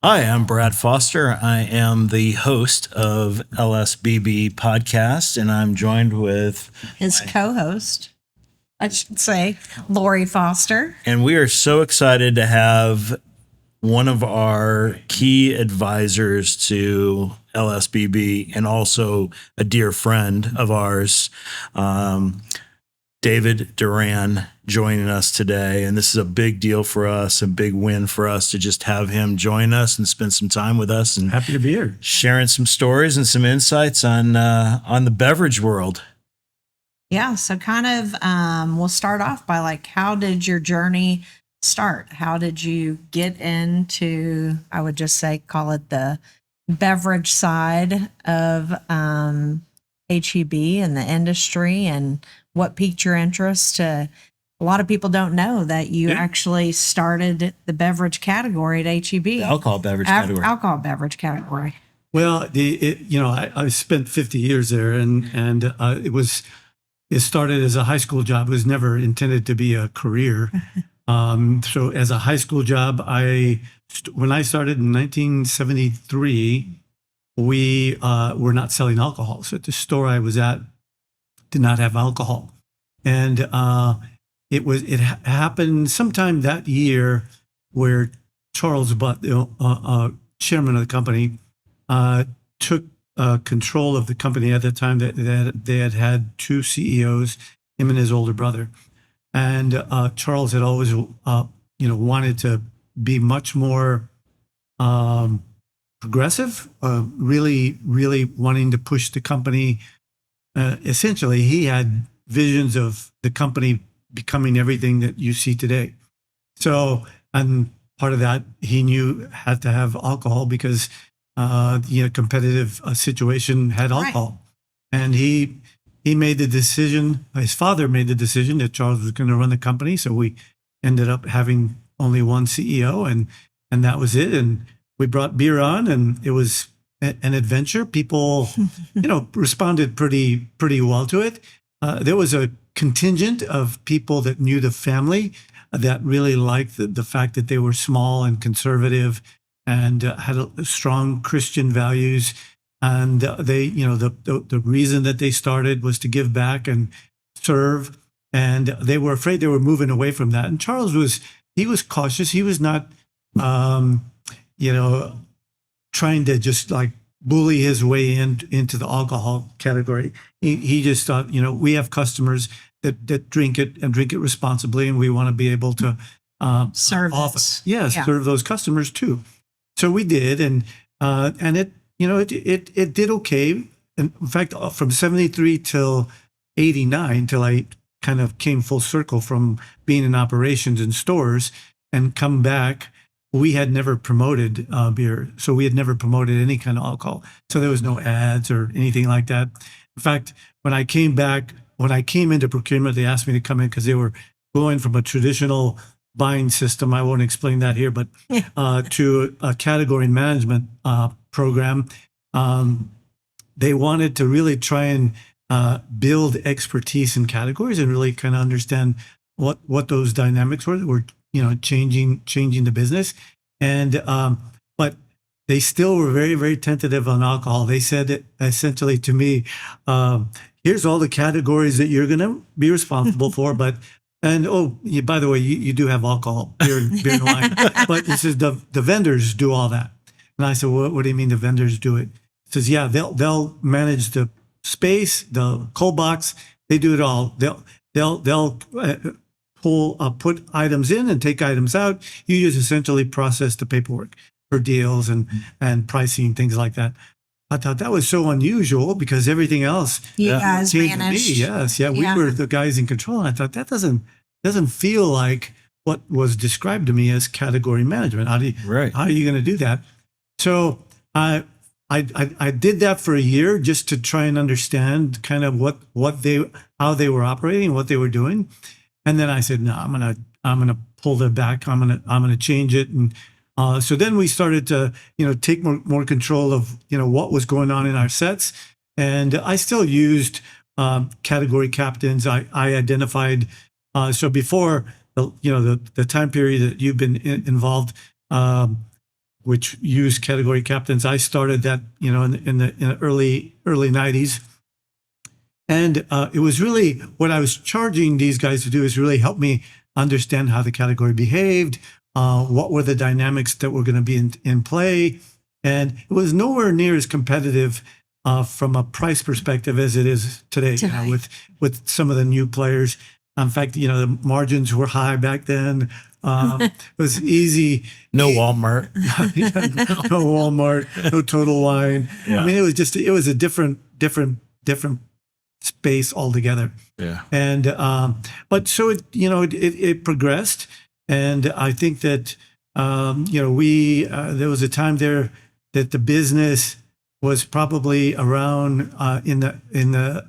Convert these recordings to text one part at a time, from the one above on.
Hi, I'm Brad Foster. I am the host of LSBB podcast, and I'm joined with His co-host, I should say, Lori Foster. and we are so excited to have one of our key advisors to LSBB and also a dear friend of ours, David Duran, joining us today. And this is a big deal for us, a big win for us to just have him join us and spend some time with us and Happy to be here. sharing some stories and some insights on the beverage world. Yeah, so kind of we'll start off by how did your journey start? How did you get into, I would just say, call it the beverage side of HEB and the industry, and what piqued your interest? A lot of people don't know that you actually started the beverage category at HEB. The alcohol beverage category. Alcohol beverage category. Well, I spent 50 years there, and it started as a high school job. It was never intended to be a career. So as a high school job, when I started in 1973, we were not selling alcohol. So the store I was at did not have alcohol, and it happened sometime that year where Charles Butt, chairman of the company, took control of the company at the time. That they had two CEOs, him and his older brother, and Charles had always wanted to be much more progressive, really wanting to push the company. Essentially, he had visions of the company becoming everything that you see today. So, and part of that he knew had to have alcohol because competitive situation had alcohol. Right. And he made the decision, his father made the decision that Charles was going to run the company. So we ended up having only one CEO, and that was it. And we brought beer on, and it was an adventure. People, responded pretty well to it. There was a contingent of people that knew the family that really liked the fact that they were small and conservative and had strong Christian values. And they, the reason that they started was to give back and serve. And they were afraid they were moving away from that. And Charles was cautious. He was not, trying to just bully his way into the alcohol category. He just thought, we have customers that drink it and drink it responsibly, and we want to be able to serve serve those customers too. So we did, and it did okay. And in fact, from 73 till 89, till I kind of came full circle from being in operations in stores and come back, we had never promoted beer. So we had never promoted any kind of alcohol. So there was no ads or anything like that. In fact, when I came into procurement, they asked me to come in because they were going from a traditional buying system, I won't explain that here, but to a category management program. They wanted to really try and build expertise in categories and really kind of understand what those dynamics were changing the business. And but they still were very, very tentative on alcohol. They said it essentially to me, here's all the categories that you're going to be responsible for, by the way, you do have alcohol, beer and wine. But this is the vendors do all that. And I said, what do you mean the vendors do it? He says, yeah, they'll manage the space, the cold box, they do it all. They'll put items in and take items out. You just essentially process the paperwork for deals and pricing, things like that. I thought that was so unusual because everything else you guys came managed. to me. Yes, we were the guys in control. And I thought that doesn't feel like what was described to me as category management. How are you going to do that? So I did that for a year just to try and understand kind of how they were operating, what they were doing. And then I said, no, I'm gonna pull that back. I'm gonna change it. And so then we started to take more control of what was going on in our sets. And I still used category captains. I identified. So before the time period that you've been involved, which use category captains. I started that, in the early 90s. And it was really what I was charging these guys to do is really help me understand how the category behaved, what were the dynamics that were going to be in play. And it was nowhere near as competitive from a price perspective as it is today, with some of the new players. In fact, the margins were high back then. It was easy. No Walmart. No Walmart, no Total Wine. Yeah. I mean, it was a different space altogether. Yeah. And but so it progressed, and I think that we there was a time there that the business was probably around in the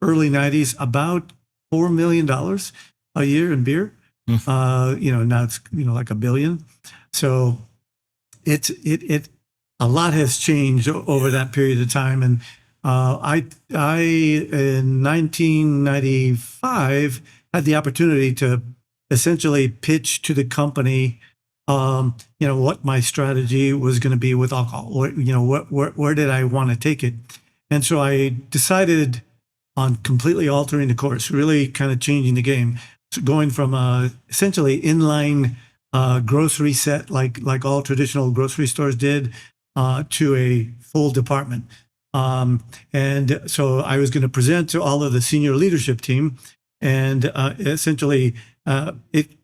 early 90s about $4 million a year in beer. Now it's like $1 billion. So it a lot has changed over that period of time. And I in 1995 had the opportunity to essentially pitch to the company, what my strategy was going to be with alcohol. Where did I want to take it? And so I decided on completely altering the course, really kind of changing the game. So going from essentially inline grocery set, like all traditional grocery stores did, to a full department. And so I was going to present to all of the senior leadership team, and essentially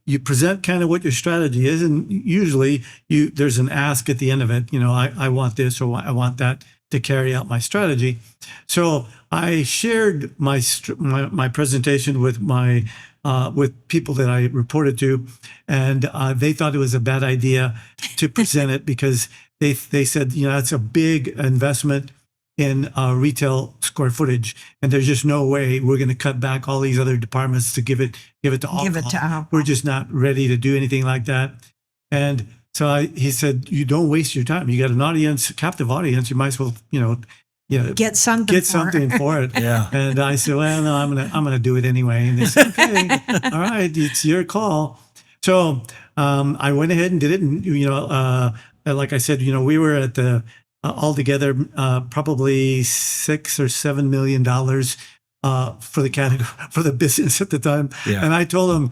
you present kind of what your strategy is, and usually there's an ask at the end of it. I want this or I want that to carry out my strategy. So I shared my presentation with with people that I reported to, and they thought it was a bad idea to present it because they said, it's a big investment in retail square footage, and there's just no way we're going to cut back all these other departments to give it to alcohol. Give it to alcohol. We're just not ready to do anything like that. And so he said, you don't waste your time. You got an audience, captive audience. You might as well, get something for it. Yeah. And I said, well, no, I'm gonna do it anyway. And they said, okay, all right, it's your call. So I went ahead and did it. And like I said, we were at the altogether probably $6 or $7 million for the category for the business at the time. Yeah. And I told them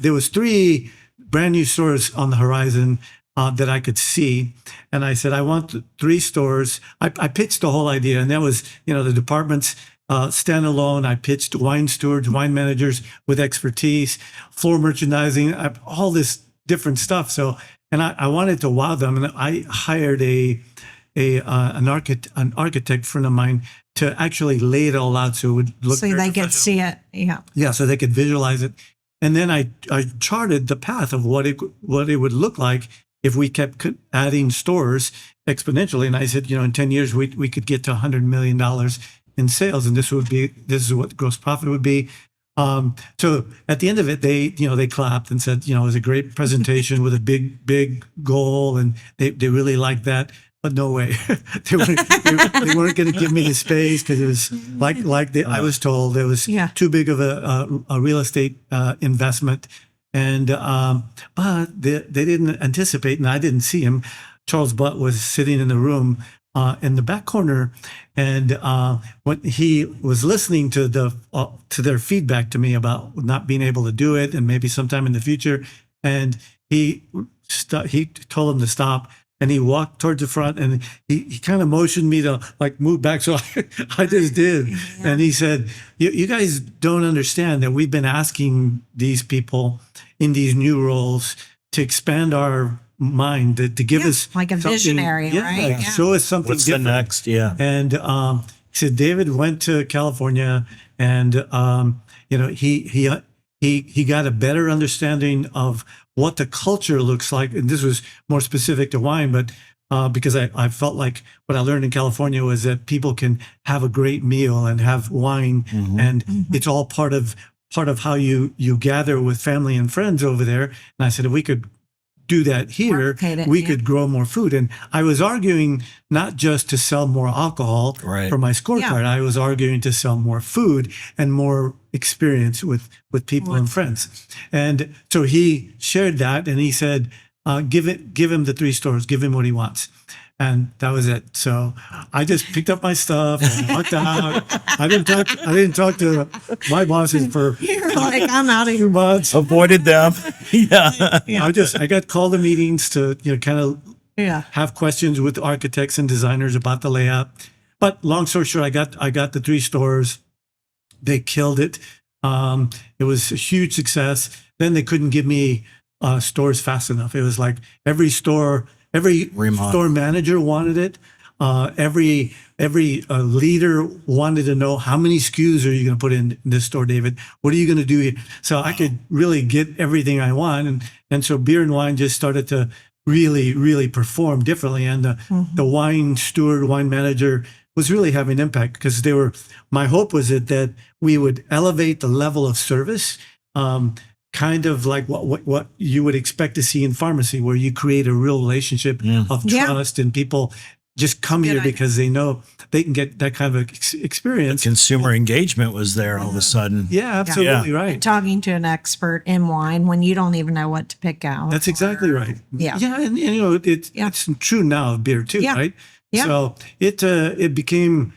there was 3 brand new stores on the horizon that I could see. And I said, I want 3 stores. I pitched the whole idea, and that was, the departments standalone. I pitched wine stewards, wine managers with expertise, floor merchandising, all this different stuff. So, and I wanted to wow them, and I hired an architect friend of mine to actually lay it all out so it would look so very they could professional. see it. Yeah, So they could visualize it. And then I charted the path of what it would look like if we kept adding stores exponentially. And I said, in 10 years, we could get to $100 million in sales. And this is what the gross profit would be. So at the end of it, they clapped and said, it was a great presentation with a big goal. And they really liked that. But no way, they weren't going to give me the space because it was I was told it was too big of a real estate investment, and but they didn't anticipate, and I didn't see him. Charles Butt was sitting in the room in the back corner, and when he was listening to their feedback to me about not being able to do it, and maybe sometime in the future, and he told him to stop. And he walked towards the front, and he kind of motioned me to move back. So I just did. Yeah. And he said, you guys don't understand that we've been asking these people in these new roles to expand our mind, to give us like a visionary, right? Yeah. Show us something What's different. the next? Yeah. And he said, David went to California, and he got a better understanding of what the culture looks like. And this was more specific to wine, but because I felt like what I learned in California was that people can have a great meal and have wine, and it's all part of how you gather with family and friends over there. And I said, if we could do that here, we could grow more food. And I was arguing not just to sell more alcohol for my scorecard. I was arguing to sell more food and more experience with people and friends. And so he shared that, and he said, give him the 3 stores, give him what he wants. And that was it. So I just picked up my stuff and walked out. I didn't talk to my bosses for You're like, I'm out of 2 here. months. Avoided them. Yeah. I got called to meetings to, kind of Yeah. have questions with architects and designers about the layout. But long story short, I got the 3 stores. They killed it. It was a huge success. Then they couldn't give me stores fast enough. It was like every store manager wanted it. Every leader wanted to know, how many SKUs are you going to put in this store, David? What are you going to do here? So I could really get everything I want. And so beer and wine just started to really, really perform differently. And the wine steward, wine manager was really having impact, because my hope was that we would elevate the level of service, kind of like what you would expect to see in pharmacy, where you create a real relationship of trust, and people just come here because they know they can get that kind of experience. Consumer engagement was there all of a sudden. Yeah, absolutely right. Talking to an expert in wine when you don't even know what to pick out. That's exactly right. Yeah. Yeah, and it's true now of beer too, right? Yeah. So it became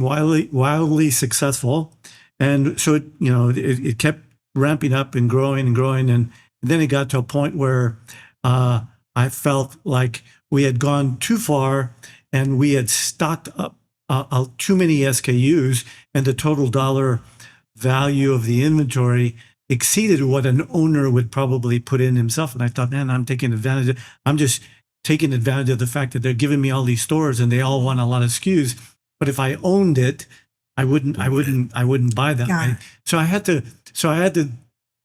wildly successful, and so it kept ramping up and growing, and then it got to a point where I felt like we had gone too far, and we had stocked up too many SKUs, and the total dollar value of the inventory exceeded what an owner would probably put in himself. And I thought, man, I'm just taking advantage of the fact that they're giving me all these stores and they all want a lot of SKUs. But if I owned it, I wouldn't buy them. Yeah. So I had to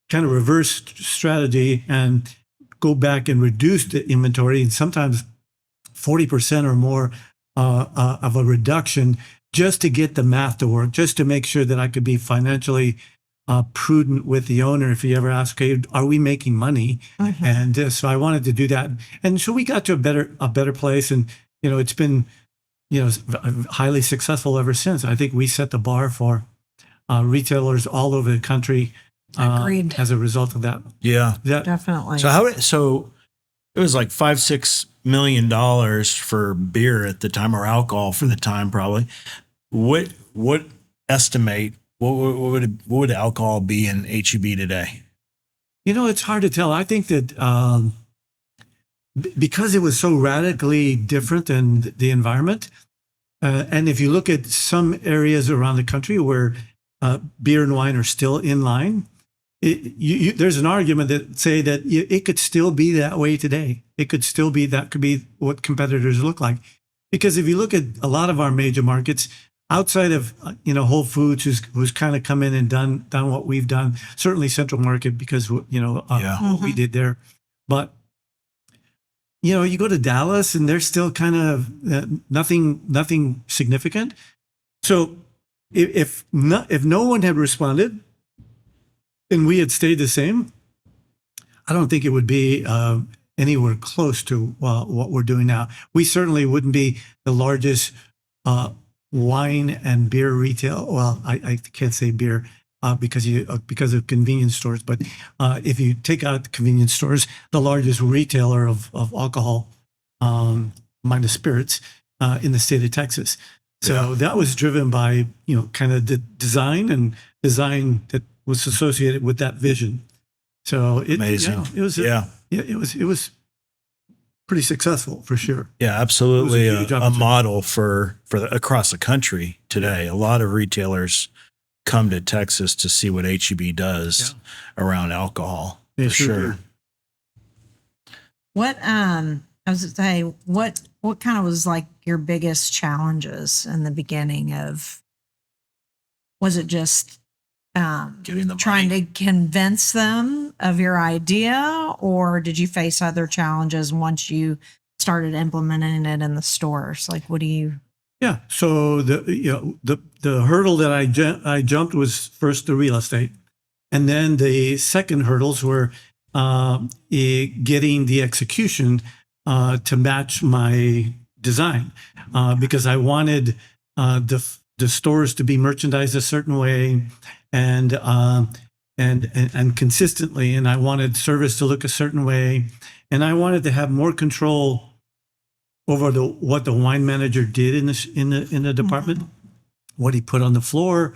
kind of reverse strategy and go back and reduce the inventory, and sometimes 40% or more of a reduction, just to get the math to work, just to make sure that I could be financially prudent with the owner if he ever asked, okay, are we making money? And so I wanted to do that. And so we got to a better place, and it's been highly successful ever since. I think we set the bar for retailers all over the country Agreed. as a result of that. Yeah. Definitely. So it was like $5-6 million for beer at the time, or alcohol for the time, probably. What estimate? What would alcohol be in HEB today? It's hard to tell. I think that because it was so radically different than the environment, and if you look at some areas around the country where beer and wine are still in line, there's an argument that say that it could still be that way today. It could still be, that could be what competitors look like. Because if you look at a lot of our major markets, outside of Whole Foods, who's kind of come in and done what we've done, certainly Central Market, because what we did there, but you go to Dallas and there's still kind of nothing significant. So if no one had responded and we had stayed the same, I don't think it would be anywhere close to what we're doing now. We certainly wouldn't be the largest wine and beer retail. Well, I can't say beer because of convenience stores. But if you take out the convenience stores, the largest retailer of alcohol, minus spirits, in the state of Texas. So that was driven by kind of the design that was associated with that vision. So Amazing. It was pretty successful for sure. Yeah, absolutely. It was a huge A model for across the country today. A lot of retailers come to Texas to see what HEB does around alcohol. They for sure sure. do. What I was to say, what kind of was like your biggest challenges in the beginning of? Was it just Getting the trying money. to convince them of your idea, or did you face other challenges once you started implementing it in the stores? Like, what do you? Yeah. So the hurdle that I jumped was first the real estate, and then the second hurdles were getting the execution to match my design, because I wanted the stores to be merchandised a certain way, and and consistently. And I wanted service to look a certain way, and I wanted to have more control over what the wine manager did in the department, what he put on the floor,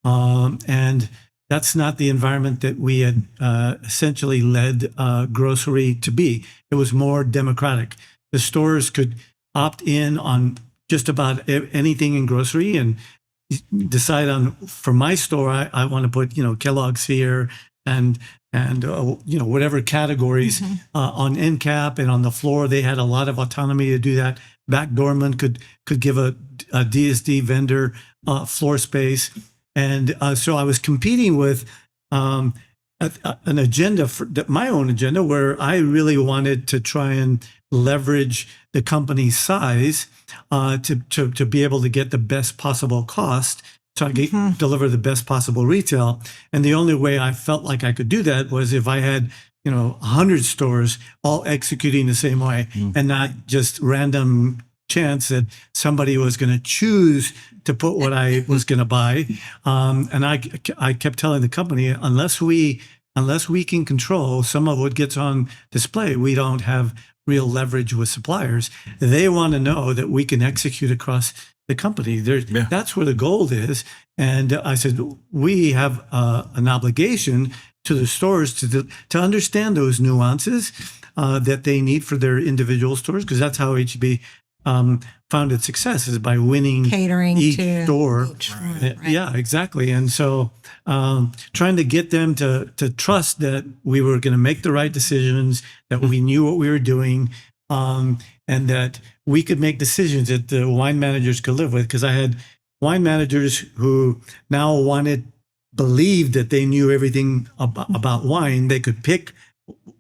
and that's not the environment that we had essentially led grocery to be. It was more democratic. The stores could opt in on just about anything in grocery and decide on, for my store, I want to put, Kellogg's here and whatever categories on end cap and on the floor. They had a lot of autonomy to do that. Back doorman could give a DSD vendor floor space. And so I was competing with an agenda, my own agenda, where I really wanted to try and leverage the company's size to be able to get the best possible cost, so I could deliver the best possible retail. And the only way I felt like I could do that was if I had 100 stores all executing the same way, and not just random chance that somebody was going to choose to put what I was going to buy. And I kept telling the company, unless we can control some of what gets on display, we don't have real leverage with suppliers. They want to know that we can execute across the company. That's where the gold is. And I said, we have an obligation to the stores to understand those nuances that they need for their individual stores, because that's how HB found its success, is by winning Catering each to store. right. Yeah, exactly. And so trying to get them to trust that we were going to make the right decisions, that we knew what we were doing, and that we could make decisions that the wine managers could live with. Because I had wine managers who now believed that they knew everything about wine. They could pick,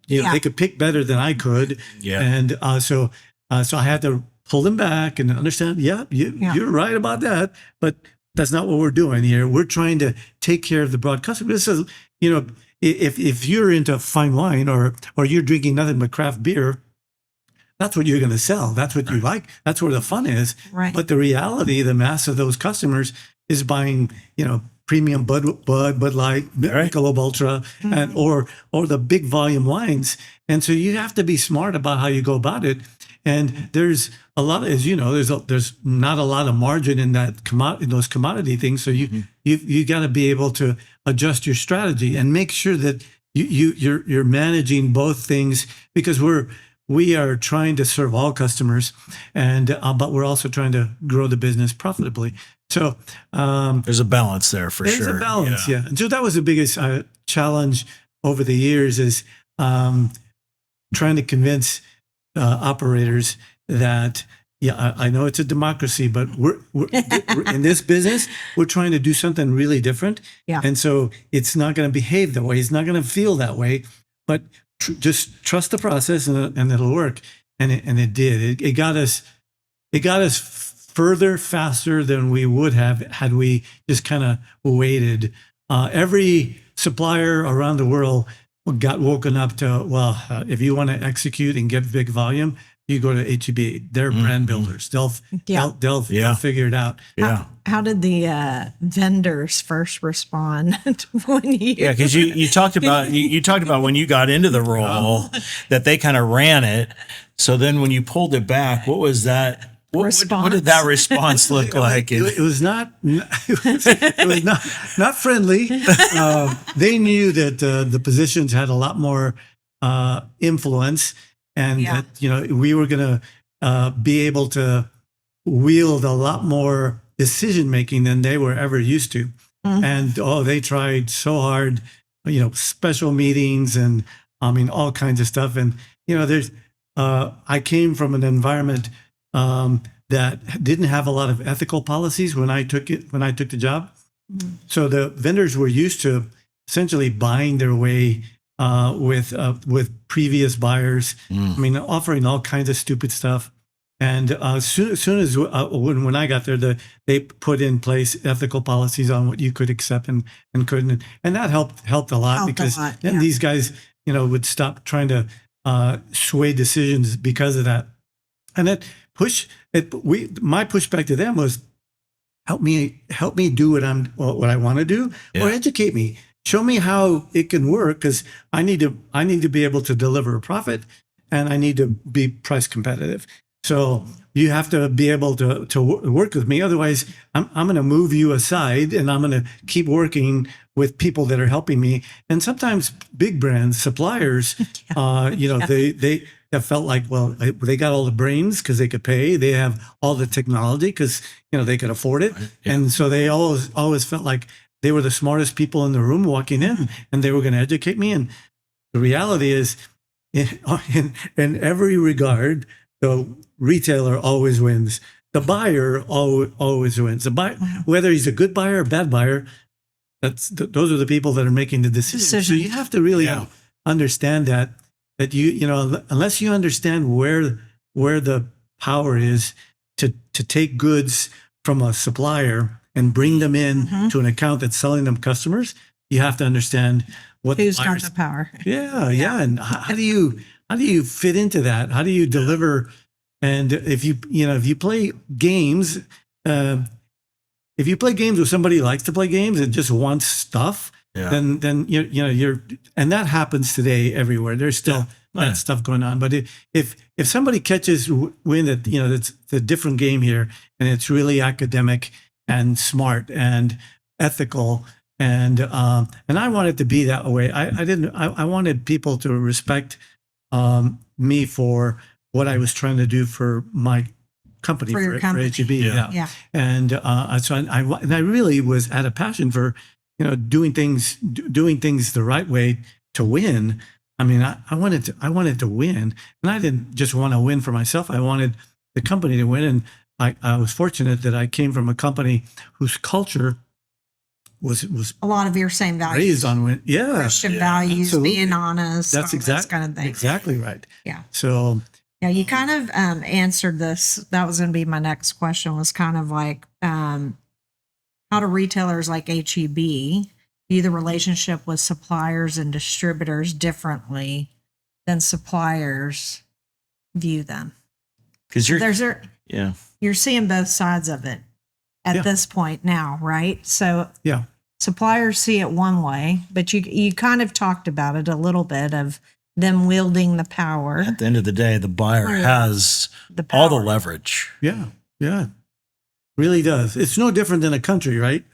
they could pick better than I could. Yeah. And so I had to pull them back and understand, you're right about that, but that's not what we're doing here. We're trying to take care of the broad customer. This is, if you're into fine wine or you're drinking nothing but craft beer, that's what you're going to sell. That's what you like. That's where the fun is. Right. But the reality, the mass of those customers is buying, premium Bud Light, Michelob Ultra, and or the big volume wines. And so you have to be smart about how you go about it. And there's a lot of, as you know, there's not a lot of margin in those commodity things. So you got to be able to adjust your strategy and make sure that you're managing both things, because we are trying to serve all customers, and but we're also trying to grow the business profitably. So there's a balance there for sure. There's a balance, yeah. And so that was the biggest challenge over the years, is trying to convince operators that, I know it's a democracy, but we're in this business, we're trying to do something really different. Yeah. And so it's not going to behave that way. It's not going to feel that way, but just trust the process and it'll work. And it did. It got us further faster than we would have had we just kind of waited. Every supplier around the world got woken up to, if you want to execute and get big volume, you go to HEB. They're brand builders. They'll figure it out. Yeah. How did the vendors first respond when you? Yeah, because you talked about you talked about when you got into the role that they kind of ran it. So then when you pulled it back, what was that? What did that response look like? It was not friendly. They knew that the positions had a lot more influence, and that we were going to be able to wield a lot more decision making than they were ever used to. And they tried so hard, special meetings and all kinds of stuff. And I came from an environment that didn't have a lot of ethical policies when I took the job. So the vendors were used to essentially buying their way with previous buyers. Offering all kinds of stupid stuff. And soon as when I got there, they put in place ethical policies on what you could accept and couldn't, and that helped a lot, because then these guys would stop trying to sway decisions because of that. And my pushback to them was, help me do what I want to do, or educate me. show me how it can work, because I need to be able to deliver a profit, and I need to be price competitive. So you have to be able to work with me. Otherwise, I'm going to move you aside, and I'm going to keep working with people that are helping me. And sometimes big brands, suppliers, they have felt like, well, they got all the brains because they could pay. They have all the technology because they could afford it, and so they always felt like they were the smartest people in the room walking in, and they were going to educate me. And the reality is, in every regard, the retailer always wins. The buyer always wins. The buyer, whether he's a good buyer or bad buyer, those are the people that are making the decision. So you have to really understand that unless you understand where the power is to take goods from a supplier and bring them in to an account that's selling them customers, you have to understand who's got the power. Yeah. And how do you fit into that? How do you deliver? And if you play games, if you play games with somebody who likes to play games and just wants stuff, then you're, and that happens today everywhere. There's still that stuff going on. But if somebody catches wind that it's a different game here, and it's really academic and smart and ethical, and I want it to be that way. I wanted people to respect me for what I was trying to do for my company, for company. HEB. Yeah. And so I really was had a passion for doing things the right way to win. I mean, I wanted to win, and I didn't just want to win for myself. I wanted the company to win, and I was fortunate that I came from a company whose culture was a lot of your same values, raised on win. Christian values, absolutely. Being honest. That's exactly kind of thing. Exactly right. Yeah. So yeah, you kind of answered this. That was going to be my next question. Was kind of like how do retailers like HEB view the relationship with suppliers and distributors differently than suppliers view them? Because you're seeing both sides of it at this point now, right? So suppliers see it one way, but you kind of talked about it a little bit of them wielding the power. At the end of the day, the buyer has all the leverage. Yeah, really does. It's no different than a country, right?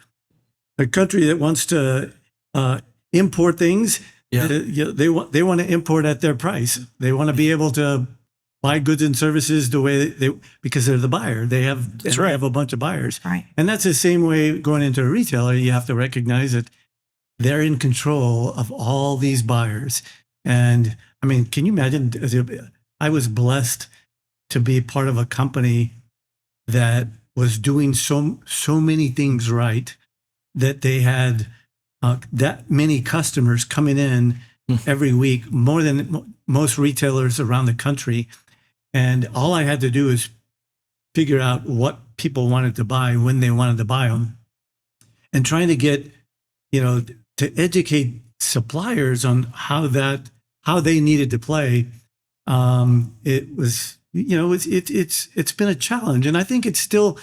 A country that wants to import things, they want to import at their price. They want to be able to buy goods and services the way because they're the buyer. They have a bunch of buyers, right? And that's the same way going into a retailer. You have to recognize that they're in control of all these buyers. And I mean, can you imagine? I was blessed to be part of a company that was doing so many things right, that they had that many customers coming in every week, more than most retailers around the country. And all I had to do is figure out what people wanted to buy, when they wanted to buy them, and trying to get, to educate suppliers on how they needed to play. It was, it's been a challenge. And I think it still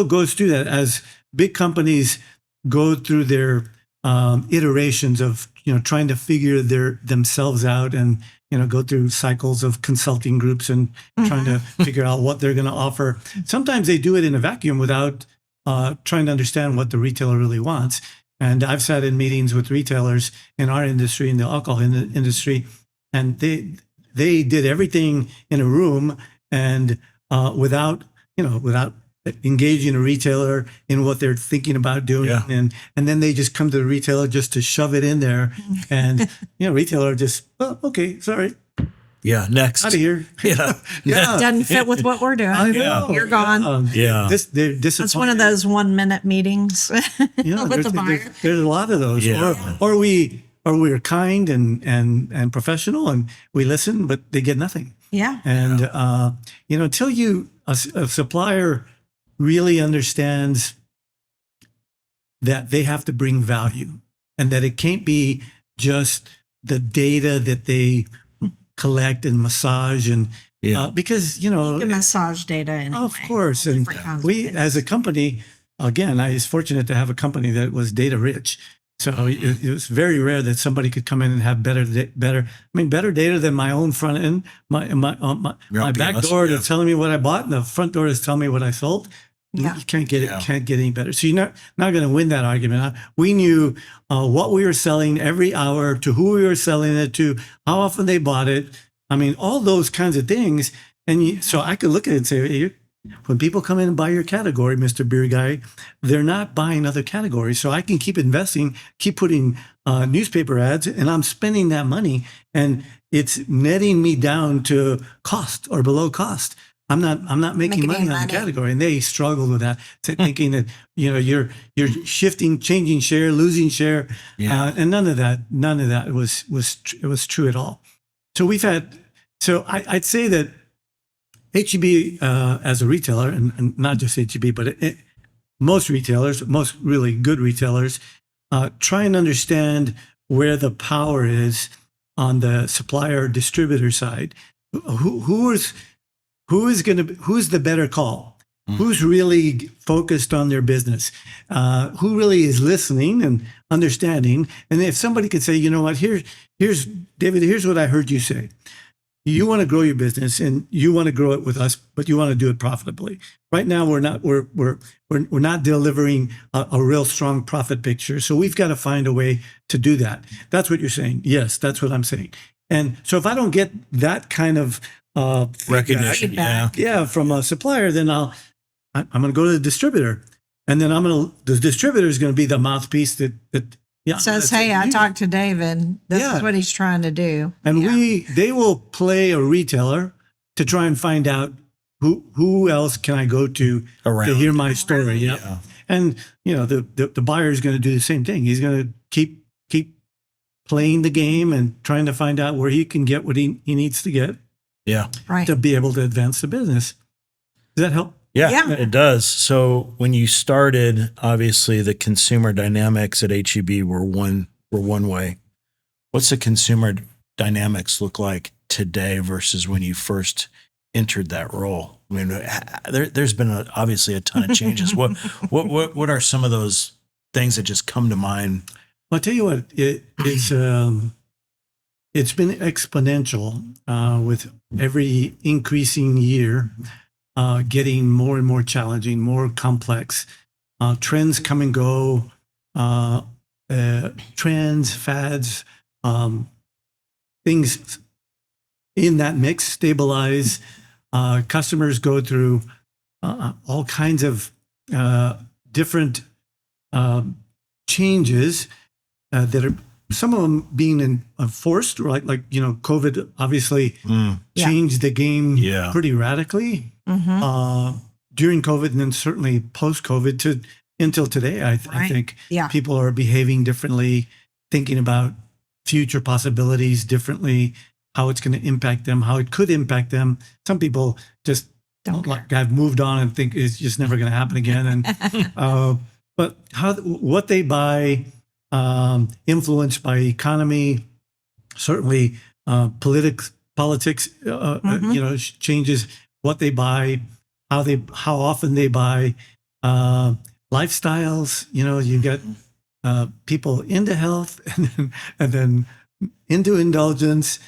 goes through that as big companies go through their iterations of, trying to figure themselves out, and, go through cycles of consulting groups and trying to figure out what they're going to offer. Sometimes they do it in a vacuum without trying to understand what the retailer really wants. And I've sat in meetings with retailers in our industry, in the alcohol industry, and they did everything in a room, and without engaging a retailer in what they're thinking about doing. And then they just come to the retailer just to shove it in there. And, retailer just, okay, sorry. Yeah, next. Out of here. Doesn't fit with what we're doing. I know. You're gone. That's one of those 1 minute meetings with the buyer. There's a lot of those. Yeah. Or we're kind and professional, and we listen, but they get nothing. Yeah. And, until a supplier really understands that they have to bring value, and that it can't be just the data that they collect and massage, and because you can massage data anyway, of course. And we as a company, again, I was fortunate to have a company that was data rich, So it was very rare that somebody could come in and have better data than my own front end, my back door that's telling me what I bought, and the front door is telling me what I sold. Yeah. You can't get any better. So you're not going to win that argument. We knew what we were selling every hour, to who we were selling it to, how often they bought it. I mean, all those kinds of things. And so I could look at it and say, hey, when people come in and buy your category, Mr. Beer Guy, they're not buying other categories. So I can keep investing, keep putting newspaper ads, and I'm spending that money, and it's netting me down to cost or below cost. I'm not making money on the category, and they struggle with that, thinking that you're shifting, changing share, losing share, and none of that was true at all. So I'd say that HEB as a retailer, and not just HEB, but most retailers, most really good retailers, try and understand where the power is on the supplier distributor side. Who's the better call? Who's really focused on their business? Who really is listening and understanding? And if somebody could say, you know what, here's David, here's what I heard you say. You want to grow your business and you want to grow it with us, but you want to do it profitably. Right now, we're not delivering a real strong profit picture. So we've got to find a way to do that. That's what you're saying. Yes, that's what I'm saying. And so if I don't get that kind of recognition, from a supplier, then I'm going to go to the distributor, and then the distributor is going to be the mouthpiece that says, hey, I talked to David. This is what he's trying to do. And they will play a retailer to try and find out who else can I go to hear my story. Yeah. And the buyer is going to do the same thing. He's going to keep playing the game and trying to find out where he can get what he needs to get. Yeah. Right. To be able to advance the business. Does that help? Yeah, it does. So when you started, obviously the consumer dynamics at HEB were one way. What's the consumer dynamics look like today versus when you first entered that role? I mean, there's been obviously a ton of changes. What are some of those things that just come to mind? Well, I'll tell you what, it's been exponential with every increasing year. Getting more and more challenging, more complex. Trends come and go. Trends, fads, things in that mix stabilize. Customers go through all kinds of different changes that are, some of them being enforced, like COVID obviously changed the game pretty radically. During COVID, and then certainly post-COVID until today, I think people are behaving differently, thinking about future possibilities differently, how it's going to impact them, how it could impact them. Some people just have moved on and think it's just never going to happen again. And but what they buy, influenced by economy, certainly politics, changes what they buy, how often they buy, lifestyles. You get people into health and then into indulgence,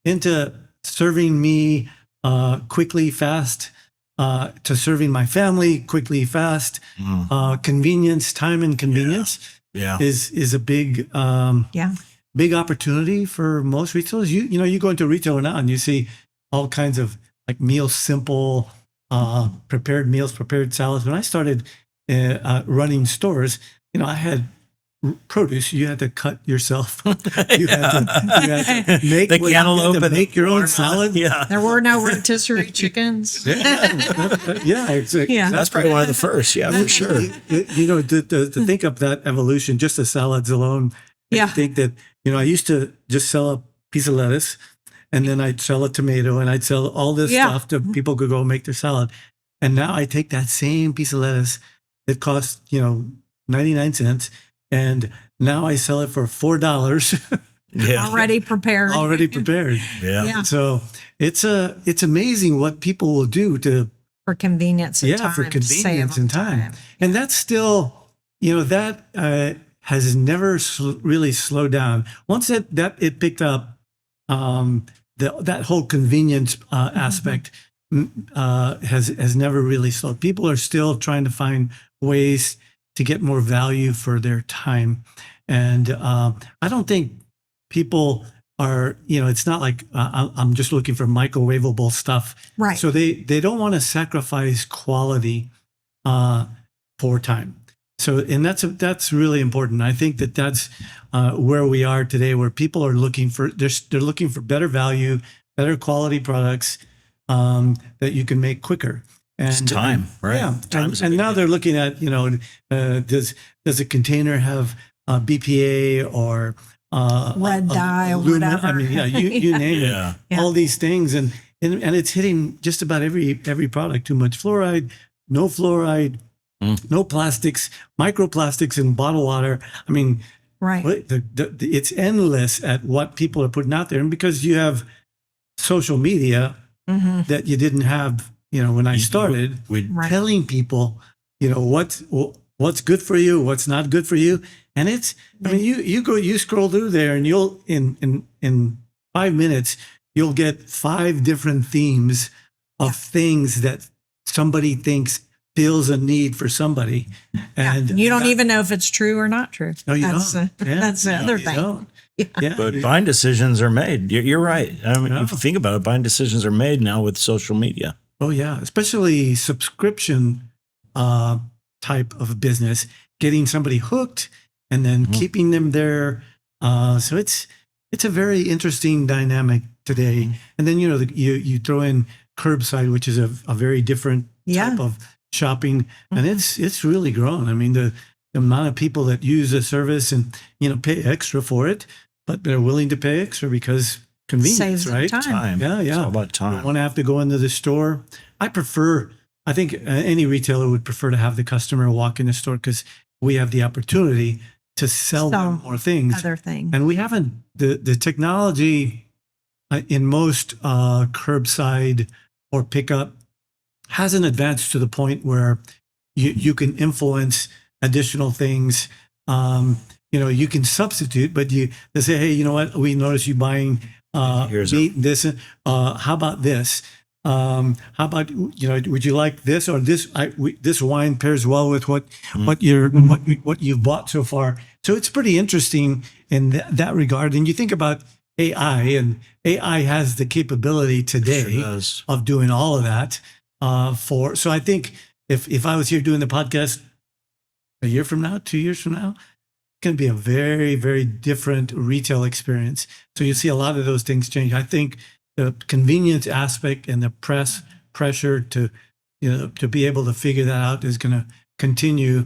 into serving me quickly, fast, to serving my family quickly, fast. Convenience, time, and convenience is a big big opportunity for most retailers. You go into a retailer now and you see all kinds of like meals, simple, prepared meals, prepared salads. When I started running stores, I had produce you had to cut yourself. You had to make the cantaloupe and make your own salad. Yeah, there were no rotisserie chickens. Exactly. That's probably one of the first. Yeah, for sure. To think of that evolution, just the salads alone. I think that I used to just sell a piece of lettuce, and then I'd sell a tomato, and I'd sell all this stuff to people could go make their salad. And now I take that same piece of lettuce that costs 99 cents. And now I sell it for $4. Already prepared. Yeah. So it's amazing what people will do for convenience and time. For convenience and time. And that's still, that has never really slowed down. Once that it picked up, that whole convenience aspect has never really slowed. People are still trying to find ways to get more value for their time, and I don't think people are, it's not like I'm just looking for microwavable stuff. Right. So they don't want to sacrifice quality for time. So, and that's really important. I think that's where we are today, where people are looking for, they're looking for better value, better quality products that you can make quicker. And It's time, right? Yeah. Time's a And big now deal. they're looking at, does a container have BPA or Red dye or aluminum? whatever. I mean, yeah, you name Yeah. it. All these things, and it's hitting just about every product. Too much fluoride, no fluoride, no plastics, microplastics in bottled water. I mean, Right. it's endless at what people are putting out there, and because you have social media that you didn't have, when I started, We'd telling people, what's good for you, what's not good for you. And it's, I mean, you scroll through there and you'll, in 5 minutes, you'll get 5 different themes of things that somebody thinks feels a need for somebody. And You don't even know if it's true or not true. No, you That's, don't. Yeah. that's the No, other you thing. don't. Yeah. But buying decisions are made. You're right. I mean, Yeah. if you think about it, buying decisions are made now with social media. Oh yeah, especially subscription type of business, getting somebody hooked and then keeping them there. So it's a very interesting dynamic today. And then you throw in curbside, which is a very different type of shopping, and it's really grown. I mean, the amount of people that use the service and pay extra for it, but they're willing to pay extra because convenience, Saves them right? time. Yeah, It's yeah. all about I time. don't want to have to go into the store. I think any retailer would prefer to have the customer walk in the store because we have the opportunity to sell them more things. Other thing. And we haven't, the technology in most curbside or pickup hasn't advanced to the point where you can influence additional things. You can substitute, but they say, hey, you know what? We noticed you buying Here's meat, this. How about this? How about would you like this or this? This wine pairs well with what you've bought so far. So it's pretty interesting in that regard. And you think about AI, and AI has the capability today Sure does. of doing all of that. So I think if I was here doing the podcast a year from now, 2 years from now, it's going to be a very, very different retail experience. So you see a lot of those things change. I think the convenience aspect and the pressure to be able to figure that out is going to continue.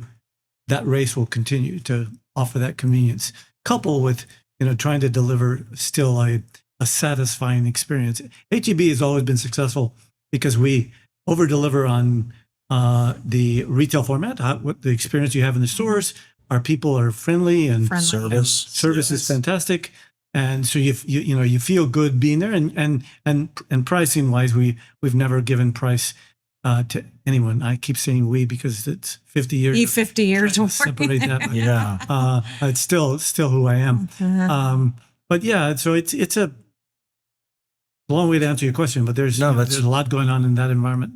That race will continue to offer that convenience, coupled with trying to deliver still a satisfying experience. HEB has always been successful because we over deliver on the retail format, what the experience you have in the stores. Our people are friendly and service is fantastic. And so you feel good being there, and pricing wise, we've never given price to anyone. I keep saying we because it's 50 years. 50 years old. Separate that. Yeah. It's still who I am. But yeah, so it's a long way to answer your question, but there's a lot going on in that environment.